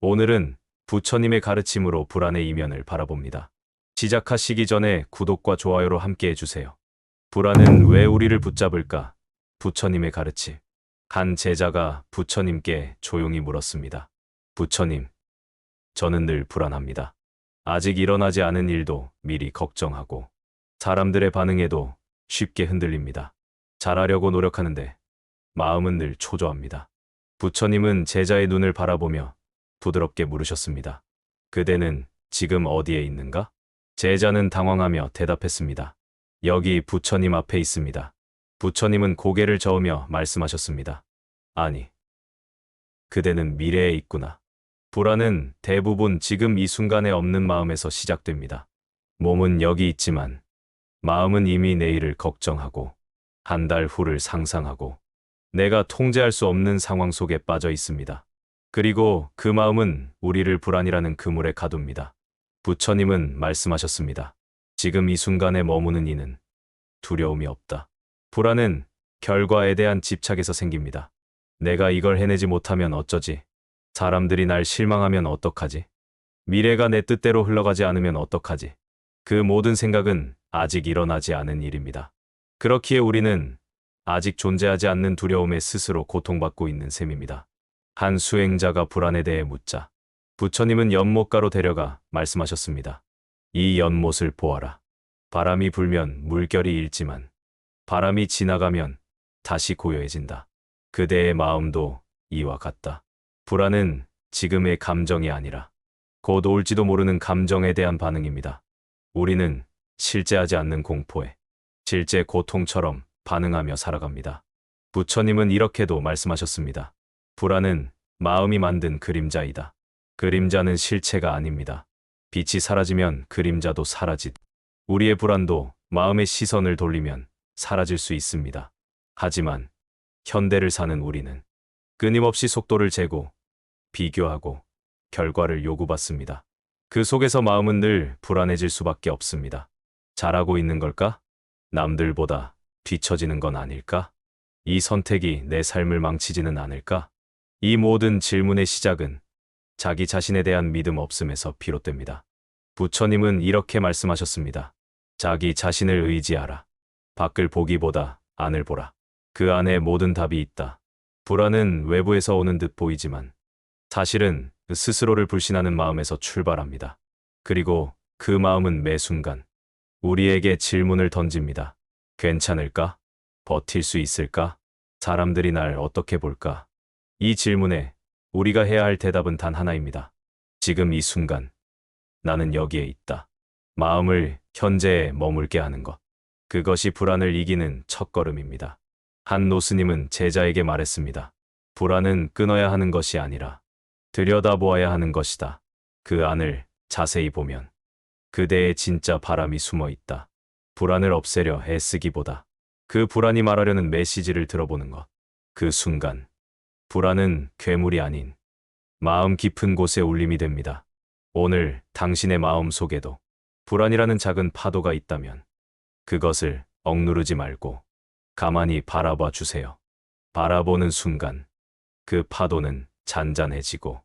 오늘은 부처님의 가르침으로 불안의 이면을 바라봅니다. 시작하시기 전에 구독과 좋아요로 함께 해주세요. 불안은 왜 우리를 붙잡을까? 부처님의 가르침. 한 제자가 부처님께 조용히 물었습니다. 부처님, 저는 늘 불안합니다. 아직 일어나지 않은 일도 미리 걱정하고 사람들의 반응에도 쉽게 흔들립니다. 잘하려고 노력하는데 마음은 늘 초조합니다. 부처님은 제자의 눈을 바라보며 부드럽게 물으셨습니다. 그대는 지금 어디에 있는가? 제자는 당황하며 대답했습니다. 여기 부처님 앞에 있습니다. 부처님은 고개를 저으며 말씀하셨습니다. 아니, 그대는 미래에 있구나. 불안은 대부분 지금 이 순간에 없는 마음에서 시작됩니다. 몸은 여기 있지만 마음은 이미 내일을 걱정하고 한 달 후를 상상하고 내가 통제할 수 없는 상황 속에 빠져 있습니다. 그리고 그 마음은 우리를 불안이라는 그물에 가둡니다. 부처님은 말씀하셨습니다. 지금 이 순간에 머무는 이는 두려움이 없다. 불안은 결과에 대한 집착에서 생깁니다. 내가 이걸 해내지 못하면 어쩌지? 사람들이 날 실망하면 어떡하지? 미래가 내 뜻대로 흘러가지 않으면 어떡하지? 그 모든 생각은 아직 일어나지 않은 일입니다. 그렇기에 우리는 아직 존재하지 않는 두려움에 스스로 고통받고 있는 셈입니다. 한 수행자가 불안에 대해 묻자 부처님은 연못가로 데려가 말씀하셨습니다. 이 연못을 보아라. 바람이 불면 물결이 일지만 바람이 지나가면 다시 고요해진다. 그대의 마음도 이와 같다. 불안은 지금의 감정이 아니라 곧 올지도 모르는 감정에 대한 반응입니다. 우리는 실제하지 않는 공포에 실제 고통처럼 반응하며 살아갑니다. 부처님은 이렇게도 말씀하셨습니다. 불안은 마음이 만든 그림자이다. 그림자는 실체가 아닙니다. 빛이 사라지면 그림자도 사라짓. 우리의 불안도 마음의 시선을 돌리면 사라질 수 있습니다. 하지만 현대를 사는 우리는 끊임없이 속도를 재고 비교하고 결과를 요구받습니다. 그 속에서 마음은 늘 불안해질 수밖에 없습니다. 잘하고 있는 걸까? 남들보다 뒤처지는 건 아닐까? 이 선택이 내 삶을 망치지는 않을까? 이 모든 질문의 시작은 자기 자신에 대한 믿음 없음에서 비롯됩니다. 부처님은 이렇게 말씀하셨습니다. 자기 자신을 의지하라. 밖을 보기보다 안을 보라. 그 안에 모든 답이 있다. 불안은 외부에서 오는 듯 보이지만 사실은 스스로를 불신하는 마음에서 출발합니다. 그리고 그 마음은 매 순간 우리에게 질문을 던집니다. 괜찮을까? 버틸 수 있을까? 사람들이 날 어떻게 볼까? 이 질문에 우리가 해야 할 대답은 단 하나입니다. 지금 이 순간 나는 여기에 있다. 마음을 현재에 머물게 하는 것. 그것이 불안을 이기는 첫걸음입니다. 한 노스님은 제자에게 말했습니다. 불안은 끊어야 하는 것이 아니라 들여다보아야 하는 것이다. 그 안을 자세히 보면 그대의 진짜 바람이 숨어 있다. 불안을 없애려 애쓰기보다 그 불안이 말하려는 메시지를 들어보는 것. 그 순간 불안은 괴물이 아닌 마음 깊은 곳에 울림이 됩니다. 오늘 당신의 마음 속에도 불안이라는 작은 파도가 있다면 그것을 억누르지 말고 가만히 바라봐 주세요. 바라보는 순간 그 파도는 잔잔해지고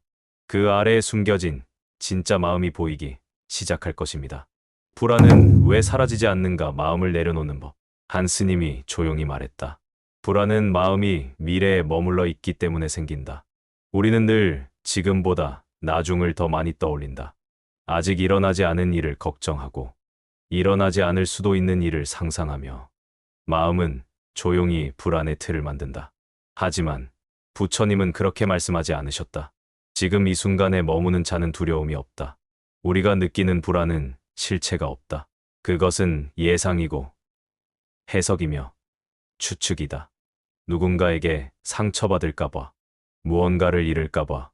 그 아래에 숨겨진 진짜 마음이 보이기 시작할 것입니다. 불안은 왜 사라지지 않는가? 마음을 내려놓는 법. 한 스님이 조용히 말했다. 불안은 마음이 미래에 머물러 있기 때문에 생긴다. 우리는 늘 지금보다 나중을 더 많이 떠올린다. 아직 일어나지 않은 일을 걱정하고 일어나지 않을 수도 있는 일을 상상하며 마음은 조용히 불안의 틀을 만든다. 하지만 부처님은 그렇게 말씀하지 않으셨다. 지금 이 순간에 머무는 자는 두려움이 없다. 우리가 느끼는 불안은 실체가 없다. 그것은 예상이고 해석이며 추측이다. 누군가에게 상처받을까봐, 무언가를 잃을까봐,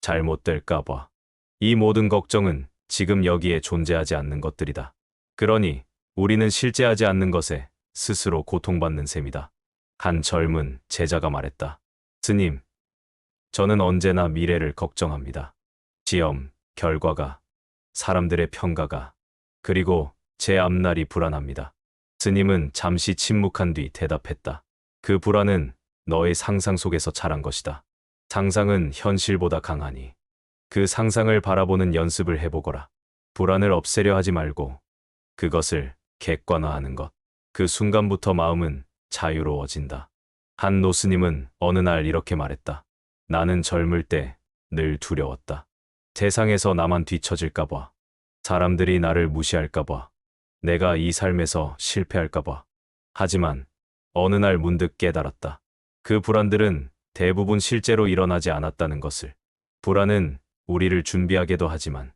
잘못될까봐. 이 모든 걱정은 지금 여기에 존재하지 않는 것들이다. 그러니 우리는 실제하지 않는 것에 스스로 고통받는 셈이다. 한 젊은 제자가 말했다. 스님, 저는 언제나 미래를 걱정합니다. 시험, 결과가, 사람들의 평가가, 그리고 제 앞날이 불안합니다. 스님은 잠시 침묵한 뒤 대답했다. 그 불안은 너의 상상 속에서 자란 것이다. 상상은 현실보다 강하니 그 상상을 바라보는 연습을 해보거라. 불안을 없애려 하지 말고 그것을 객관화하는 것. 그 순간부터 마음은 자유로워진다. 한 노스님은 어느 날 이렇게 말했다. 나는 젊을 때 늘 두려웠다. 세상에서 나만 뒤처질까봐, 사람들이 나를 무시할까봐, 내가 이 삶에서 실패할까봐. 하지만 어느 날 문득 깨달았다. 그 불안들은 대부분 실제로 일어나지 않았다는 것을. 불안은 우리를 준비하게도 하지만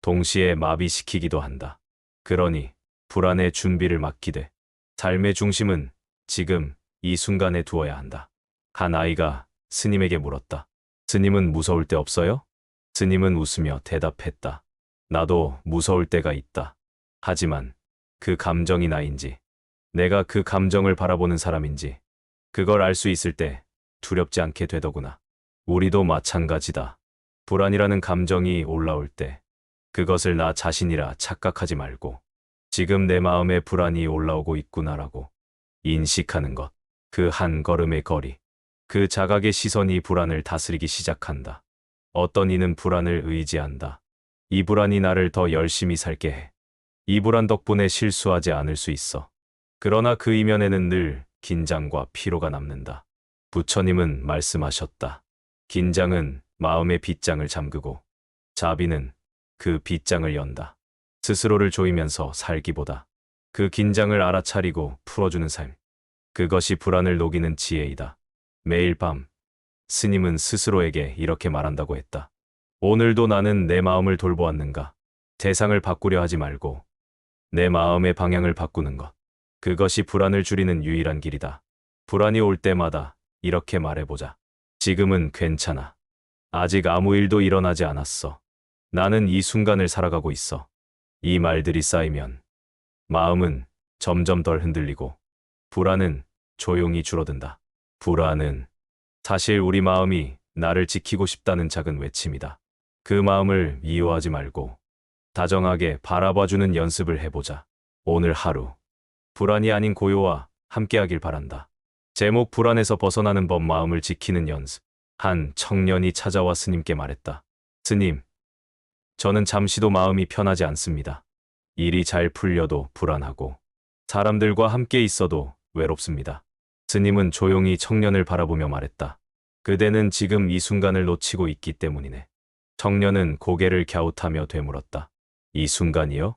동시에 마비시키기도 한다. 그러니 불안의 준비를 맡기되 삶의 중심은 지금 이 순간에 두어야 한다. 한 아이가 스님에게 물었다. 스님은 무서울 때 없어요? 스님은 웃으며 대답했다. 나도 무서울 때가 있다. 하지만 그 감정이 나인지, 내가 그 감정을 바라보는 사람인지, 그걸 알 수 있을 때 두렵지 않게 되더구나. 우리도 마찬가지다. 불안이라는 감정이 올라올 때 그것을 나 자신이라 착각하지 말고 지금 내 마음에 불안이 올라오고 있구나라고 인식하는 것. 그 한 걸음의 거리, 그 자각의 시선이 불안을 다스리기 시작한다. 어떤 이는 불안을 의지한다. 이 불안이 나를 더 열심히 살게 해. 이 불안 덕분에 실수하지 않을 수 있어. 그러나 그 이면에는 늘 긴장과 피로가 남는다. 부처님은 말씀하셨다. 긴장은 마음의 빗장을 잠그고 자비는 그 빗장을 연다. 스스로를 조이면서 살기보다 그 긴장을 알아차리고 풀어주는 삶. 그것이 불안을 녹이는 지혜이다. 매일 밤 스님은 스스로에게 이렇게 말한다고 했다. 오늘도 나는 내 마음을 돌보았는가? 세상을 바꾸려 하지 말고 내 마음의 방향을 바꾸는 것. 그것이 불안을 줄이는 유일한 길이다. 불안이 올 때마다 이렇게 말해보자. 지금은 괜찮아. 아직 아무 일도 일어나지 않았어. 나는 이 순간을 살아가고 있어. 이 말들이 쌓이면 마음은 점점 덜 흔들리고 불안은 조용히 줄어든다. 불안은 사실 우리 마음이 나를 지키고 싶다는 작은 외침이다. 그 마음을 미워하지 말고 다정하게 바라봐주는 연습을 해보자. 오늘 하루 불안이 아닌 고요와 함께하길 바란다. 제목 불안에서 벗어나는 법 마음을 지키는 연습. 한 청년이 찾아와 스님께 말했다. 스님, 저는 잠시도 마음이 편하지 않습니다. 일이 잘 풀려도 불안하고 사람들과 함께 있어도 외롭습니다. 스님은 조용히 청년을 바라보며 말했다. 그대는 지금 이 순간을 놓치고 있기 때문이네. 청년은 고개를 갸웃하며 되물었다. 이 순간이요?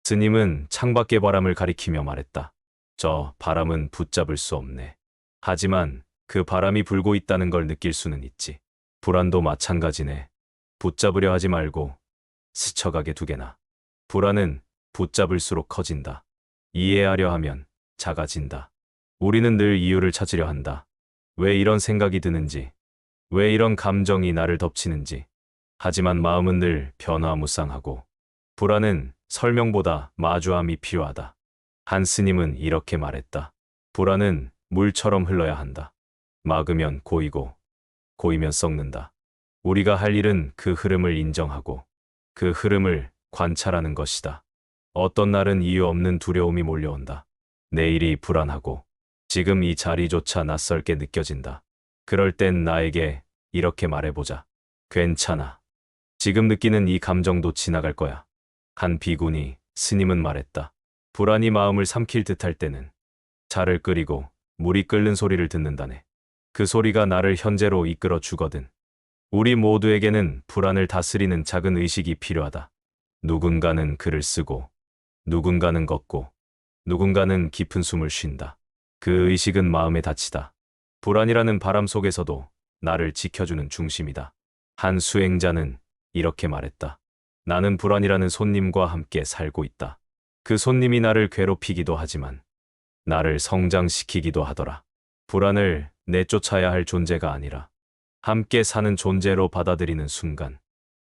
스님은 창밖의 바람을 가리키며 말했다. 저 바람은 붙잡을 수 없네. 하지만 그 바람이 불고 있다는 걸 느낄 수는 있지. 불안도 마찬가지네. 붙잡으려 하지 말고 스쳐가게 두게나. 불안은 붙잡을수록 커진다. 이해하려 하면 작아진다. 우리는 늘 이유를 찾으려 한다. 왜 이런 생각이 드는지, 왜 이런 감정이 나를 덮치는지. 하지만 마음은 늘 변화무쌍하고 불안은 설명보다 마주함이 필요하다. 한 스님은 이렇게 말했다. 불안은 물처럼 흘러야 한다. 막으면 고이고 고이면 썩는다. 우리가 할 일은 그 흐름을 인정하고 그 흐름을 관찰하는 것이다. 어떤 날은 이유 없는 두려움이 몰려온다. 내일이 불안하고 지금 이 자리조차 낯설게 느껴진다. 그럴 땐 나에게 이렇게 말해보자. 괜찮아. 지금 느끼는 이 감정도 지나갈 거야. 한 비구니 스님은 말했다. 불안이 마음을 삼킬 듯할 때는 차를 끓이고 물이 끓는 소리를 듣는다네. 그 소리가 나를 현재로 이끌어 주거든. 우리 모두에게는 불안을 다스리는 작은 의식이 필요하다. 누군가는 글을 쓰고, 누군가는 걷고, 누군가는 깊은 숨을 쉰다. 그 의식은 마음의 닻이다. 불안이라는 바람 속에서도 나를 지켜주는 중심이다. 한 수행자는 이렇게 말했다. 나는 불안이라는 손님과 함께 살고 있다. 그 손님이 나를 괴롭히기도 하지만 나를 성장시키기도 하더라. 불안을 내쫓아야 할 존재가 아니라 함께 사는 존재로 받아들이는 순간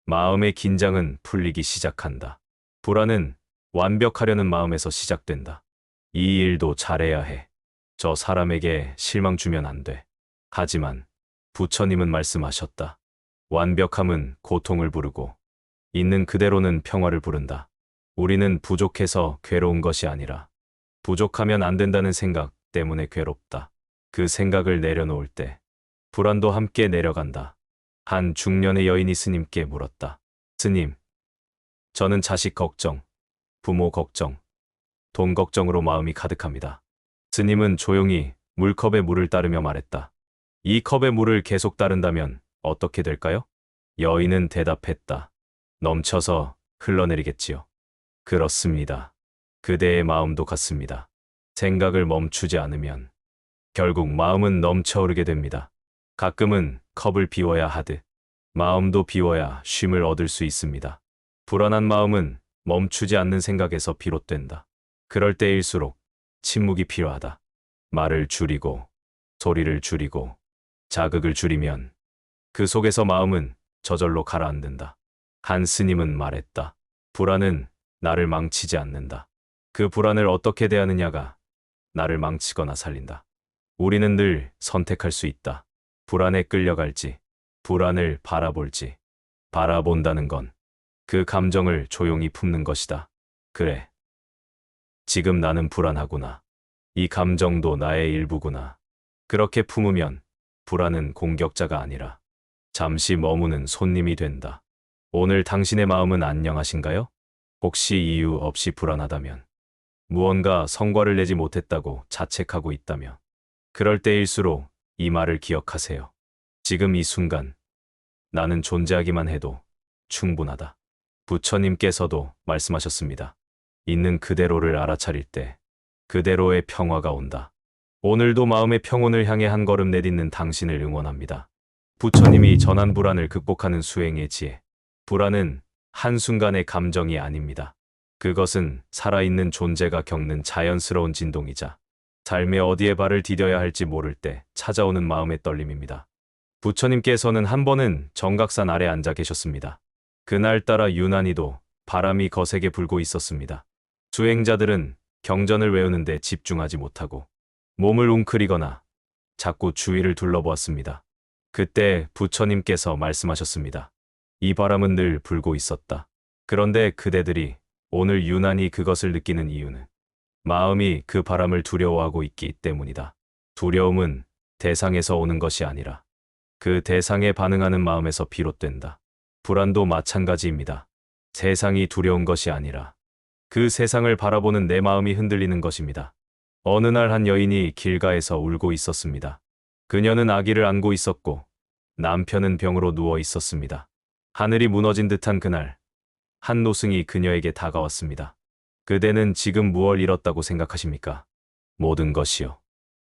마음의 긴장은 풀리기 시작한다. 불안은 완벽하려는 마음에서 시작된다. 이 일도 잘해야 해. 저 사람에게 실망 주면 안 돼. 하지만 부처님은 말씀하셨다. 완벽함은 고통을 부르고 있는 그대로는 평화를 부른다. 우리는 부족해서 괴로운 것이 아니라 부족하면 안 된다는 생각 때문에 괴롭다. 그 생각을 내려놓을 때 불안도 함께 내려간다. 한 중년의 여인이 스님께 물었다. 스님, 저는 자식 걱정, 부모 걱정, 돈 걱정으로 마음이 가득합니다. 스님은 조용히 물컵에 물을 따르며 말했다. 이 컵에 물을 계속 따른다면 어떻게 될까요? 여인은 대답했다. 넘쳐서 흘러내리겠지요. 그렇습니다. 그대의 마음도 같습니다. 생각을 멈추지 않으면 결국 마음은 넘쳐흐르게 됩니다. 가끔은 컵을 비워야 하듯 마음도 비워야 쉼을 얻을 수 있습니다. 불안한 마음은 멈추지 않는 생각에서 비롯된다. 그럴 때일수록 침묵이 필요하다. 말을 줄이고 소리를 줄이고 자극을 줄이면 그 속에서 마음은 저절로 가라앉는다. 한 스님은 말했다. 불안은 나를 망치지 않는다. 그 불안을 어떻게 대하느냐가 나를 망치거나 살린다. 우리는 늘 선택할 수 있다. 불안에 끌려갈지, 불안을 바라볼지. 바라본다는 건 그 감정을 조용히 품는 것이다. 그래. 지금 나는 불안하구나. 이 감정도 나의 일부구나. 그렇게 품으면 불안은 공격자가 아니라 잠시 머무는 손님이 된다. 오늘 당신의 마음은 안녕하신가요? 혹시 이유 없이 불안하다면, 무언가 성과를 내지 못했다고 자책하고 있다면, 그럴 때일수록 이 말을 기억하세요. 지금 이 순간, 나는 존재하기만 해도 충분하다. 부처님께서도 말씀하셨습니다. 있는 그대로를 알아차릴 때, 그대로의 평화가 온다. 오늘도 마음의 평온을 향해 한 걸음 내딛는 당신을 응원합니다. 부처님이 전한 불안을 극복하는 수행의 지혜. 불안은 한순간의 감정이 아닙니다. 그것은 살아있는 존재가 겪는 자연스러운 진동이자 삶의 어디에 발을 디뎌야 할지 모를 때 찾아오는 마음의 떨림입니다. 부처님께서는 한 번은 정각산 아래 앉아 계셨습니다. 그날따라 유난히도 바람이 거세게 불고 있었습니다. 수행자들은 경전을 외우는데 집중하지 못하고 몸을 웅크리거나 자꾸 주위를 둘러보았습니다. 그때 부처님께서 말씀하셨습니다. 이 바람은 늘 불고 있었다. 그런데 그대들이 오늘 유난히 그것을 느끼는 이유는 마음이 그 바람을 두려워하고 있기 때문이다. 두려움은 대상에서 오는 것이 아니라 그 대상에 반응하는 마음에서 비롯된다. 불안도 마찬가지입니다. 세상이 두려운 것이 아니라 그 세상을 바라보는 내 마음이 흔들리는 것입니다. 어느 날 한 여인이 길가에서 울고 있었습니다. 그녀는 아기를 안고 있었고 남편은 병으로 누워 있었습니다. 하늘이 무너진 듯한 그날, 한 노승이 그녀에게 다가왔습니다. 그대는 지금 무얼 잃었다고 생각하십니까? 모든 것이요.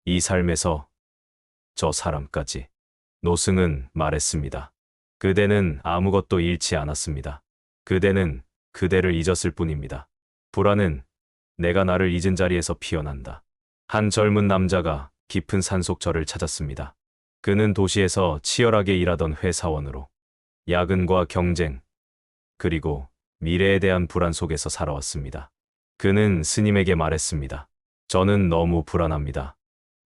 이 삶에서 저 사람까지. 노승은 말했습니다. 그대는 아무것도 잃지 않았습니다. 그대는 그대를 잊었을 뿐입니다. 불안은 내가 나를 잊은 자리에서 피어난다. 한 젊은 남자가 깊은 산속 절을 찾았습니다. 그는 도시에서 치열하게 일하던 회사원으로 야근과 경쟁, 그리고 미래에 대한 불안 속에서 살아왔습니다. 그는 스님에게 말했습니다. 저는 너무 불안합니다.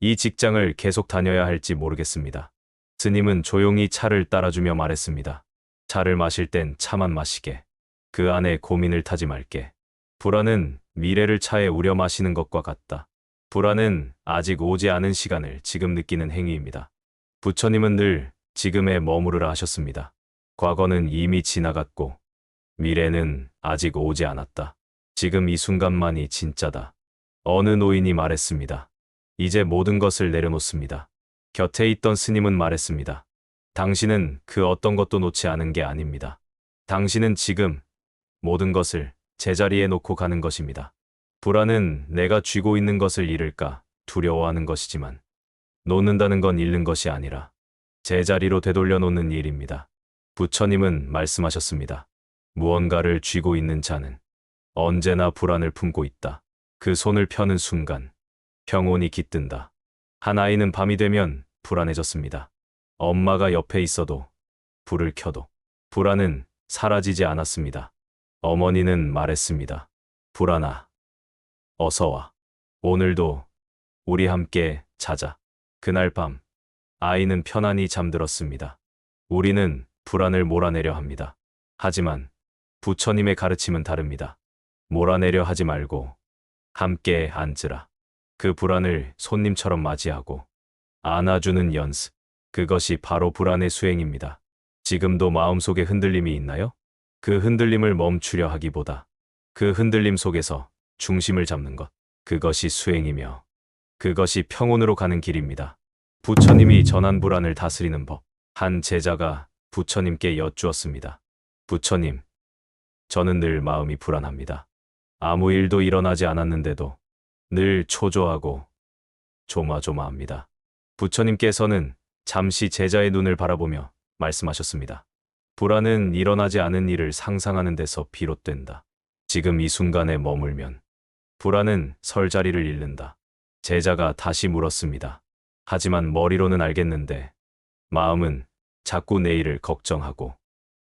이 직장을 계속 다녀야 할지 모르겠습니다. 스님은 조용히 차를 따라주며 말했습니다. 차를 마실 땐 차만 마시게. 그 안에 고민을 타지 말게. 불안은 미래를 차에 우려 마시는 것과 같다. 불안은 아직 오지 않은 시간을 지금 느끼는 행위입니다. 부처님은 늘 지금에 머무르라 하셨습니다. 과거는 이미 지나갔고 미래는 아직 오지 않았다. 지금 이 순간만이 진짜다. 어느 노인이 말했습니다. 이제 모든 것을 내려놓습니다. 곁에 있던 스님은 말했습니다. 당신은 그 어떤 것도 놓지 않은 게 아닙니다. 당신은 지금 모든 것을 제자리에 놓고 가는 것입니다. 불안은 내가 쥐고 있는 것을 잃을까 두려워하는 것이지만 놓는다는 건 잃는 것이 아니라 제자리로 되돌려 놓는 일입니다. 부처님은 말씀하셨습니다. 무언가를 쥐고 있는 자는 언제나 불안을 품고 있다. 그 손을 펴는 순간 평온이 깃든다. 한 아이는 밤이 되면 불안해졌습니다. 엄마가 옆에 있어도 불을 켜도 불안은 사라지지 않았습니다. 어머니는 말했습니다. 불안아, 어서 와. 오늘도 우리 함께 자자. 그날 밤 아이는 편안히 잠들었습니다. 우리는 불안을 몰아내려 합니다. 하지만 부처님의 가르침은 다릅니다. 몰아내려 하지 말고 함께 앉으라. 그 불안을 손님처럼 맞이하고 안아주는 연습. 그것이 바로 불안의 수행입니다. 지금도 마음속에 흔들림이 있나요? 그 흔들림을 멈추려 하기보다 그 흔들림 속에서 중심을 잡는 것. 그것이 수행이며 그것이 평온으로 가는 길입니다. 부처님이 전한 불안을 다스리는 법. 한 제자가 부처님께 여쭈었습니다. 부처님, 저는 늘 마음이 불안합니다. 아무 일도 일어나지 않았는데도 늘 초조하고 조마조마합니다. 부처님께서는 잠시 제자의 눈을 바라보며 말씀하셨습니다. 불안은 일어나지 않은 일을 상상하는 데서 비롯된다. 지금 이 순간에 머물면 불안은 설 자리를 잃는다. 제자가 다시 물었습니다. 하지만 머리로는 알겠는데 마음은 자꾸 내일을 걱정하고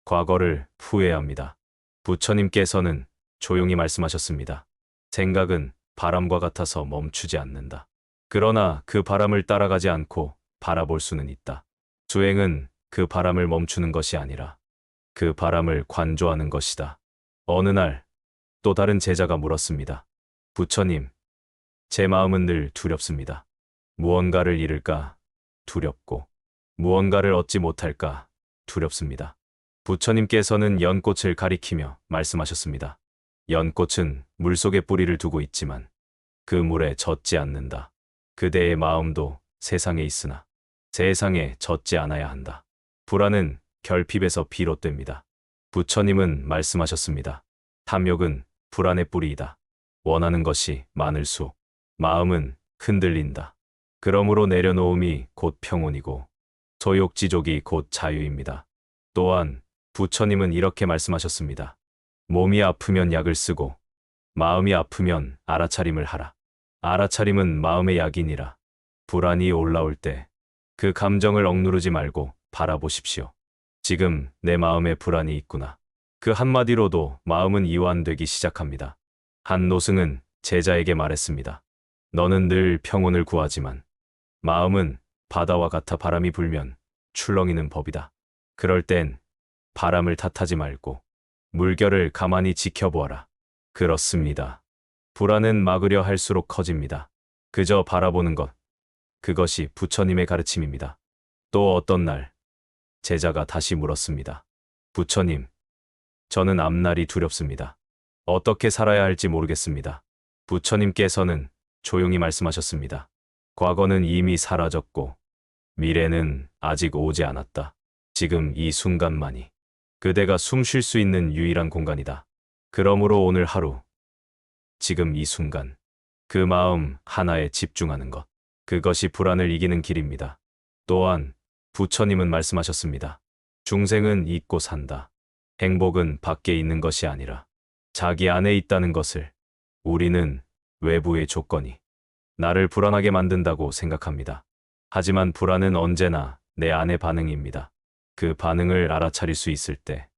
과거를 후회합니다. 부처님께서는 조용히 말씀하셨습니다. 생각은 바람과 같아서 멈추지 않는다. 그러나 그 바람을 따라가지 않고 바라볼 수는 있다. 수행은 그 바람을 멈추는 것이 아니라 그 바람을 관조하는 것이다. 어느 날 또 다른 제자가 물었습니다. 부처님, 제 마음은 늘 두렵습니다. 무언가를 잃을까 두렵고 무언가를 얻지 못할까 두렵습니다. 부처님께서는 연꽃을 가리키며 말씀하셨습니다. 연꽃은 물속에 뿌리를 두고 있지만 그 물에 젖지 않는다. 그대의 마음도 세상에 있으나 세상에 젖지 않아야 한다. 불안은 결핍에서 비롯됩니다. 부처님은 말씀하셨습니다. 탐욕은 불안의 뿌리이다. 원하는 것이 많을수록 마음은 흔들린다. 그러므로 내려놓음이 곧 평온이고 소욕지족이 곧 자유입니다. 또한 부처님은 이렇게 말씀하셨습니다. 몸이 아프면 약을 쓰고 마음이 아프면 알아차림을 하라. 알아차림은 마음의 약이니라. 불안이 올라올 때 그 감정을 억누르지 말고 바라보십시오. 지금 내 마음에 불안이 있구나. 그 한마디로도 마음은 이완되기 시작합니다. 한 노승은 제자에게 말했습니다. 너는 늘 평온을 구하지만 마음은 바다와 같아 바람이 불면 출렁이는 법이다. 그럴 땐 바람을 탓하지 말고 물결을 가만히 지켜보아라. 그렇습니다. 불안은 막으려 할수록 커집니다. 그저 바라보는 것, 그것이 부처님의 가르침입니다. 또 어떤 날 제자가 다시 물었습니다. 부처님, 저는 앞날이 두렵습니다. 어떻게 살아야 할지 모르겠습니다. 부처님께서는 조용히 말씀하셨습니다. 과거는 이미 사라졌고 미래는 아직 오지 않았다. 지금 이 순간만이 그대가 숨 쉴 수 있는 유일한 공간이다. 그러므로 오늘 하루, 지금 이 순간, 그 마음 하나에 집중하는 것, 그것이 불안을 이기는 길입니다. 또한 부처님은 말씀하셨습니다. 중생은 잊고 산다. 행복은 밖에 있는 것이 아니라 자기 안에 있다는 것을 우리는 외부의 조건이 나를 불안하게 만든다고 생각합니다. 하지만 불안은 언제나 내 안의 반응입니다. 그 반응을 알아차릴 수 있을 때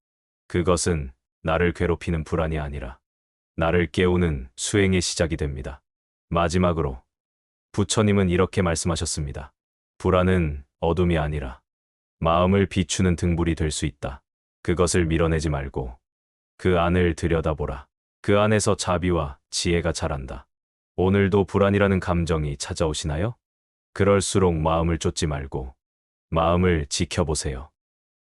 그것은 나를 괴롭히는 불안이 아니라 나를 깨우는 수행의 시작이 됩니다. 마지막으로 부처님은 이렇게 말씀하셨습니다. 불안은 어둠이 아니라 마음을 비추는 등불이 될 수 있다. 그것을 밀어내지 말고 그 안을 들여다보라. 그 안에서 자비와 지혜가 자란다. 오늘도 불안이라는 감정이 찾아오시나요? 그럴수록 마음을 쫓지 말고 마음을 지켜보세요.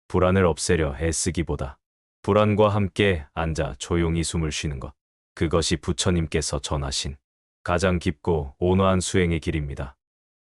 불안을 없애려 애쓰기보다 불안과 함께 앉아 조용히 숨을 쉬는 것. 그것이 부처님께서 전하신 가장 깊고 온화한 수행의 길입니다.